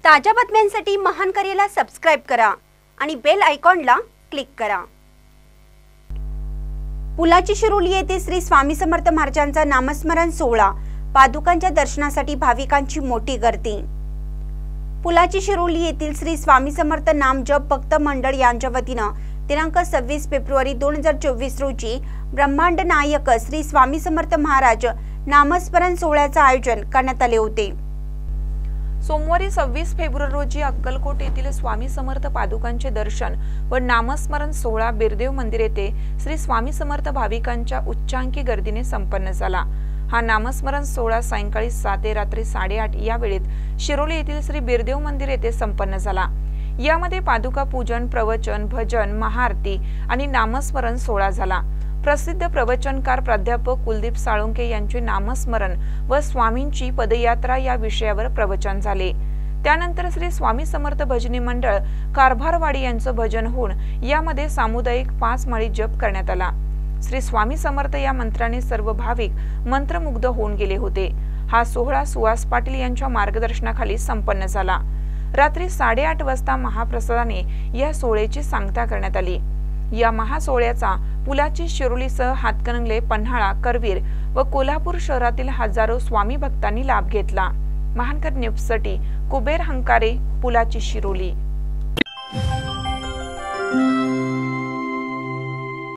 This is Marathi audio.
ताज्या बातम्यांसाठी महान करेला सबस्क्राइब करा आणि बेल आयकॉनला क्लिक करा। पुलाची शिरोली येथे श्री स्वामी समर्थ महाराजांचा नामस्मरण सोहळा, पादुकांच्या दर्शनासाठी भाविकांची मोठी गर्दी। पुलाची शिरोली येथील श्री स्वामी समर्थ नाम जप भक्त मंडळ यांच्या वतीने दिनांक 26 फेब्रुवारी 2024 रोजी ब्रह्मांड नायक श्री स्वामी समर्थ महाराज नामस्मरण सोहळ्याचे आयोजन करण्यात आले होते। सोमवारी 26 फेब्रुवारी रोजी अक्कलकोट येथील स्वामी समर्थ पादुकांचे दर्शन व नामस्मरण सोहळा बिरदेव मंदिर येथे श्री स्वामी समर्थ भाविकांच्या उच्चांकी गर्दीने संपन्न झाला। हा नामस्मरण सोहळा सायंकाळी 7 ते रात्री 8:30 या वेळेत शिरोली येथील श्री बिरदेव मंदिर येथे संपन्न झाला। यामध्ये पादुका पूजन, प्रवचन, भजन, महाआरती आणि नामस्मरण सोहळा झाला। प्रसिद्ध प्रवचनकार प्राध्यापक कुलदीप साळुंके यांचे नामस्मरण व स्वामींची पदयात्रा या विषयावर प्रवचन झाले। त्यानंतर श्री स्वामी समर्थ भजनी मंडळ कारभारवाडी यांचे भजन होऊन यामध्ये सामुदायिक 5 माळी जप करण्यात आला। श्री स्वामी समर्थ या मंत्राने सर्व भाविक मंत्रमुग्ध होऊन गेले होते। हा सोहळा सुहास पाटील यांच्या मार्गदर्शनाखाली संपन्न झाला। रात्री 8:30 वाजता महाप्रसादाने या सोहळ्याची सांगता करण्यात आली। या महासोहळ्याचा पुलाची शिरोलीसह हातकणंगले, पन्हाळा, करवीर व कोल्हापूर शहरातील हजारो स्वामी भक्तांनी लाभ घेतला। महानकर न्यूजसाठी कुबेर हंकारे, पुलाची शिरोली।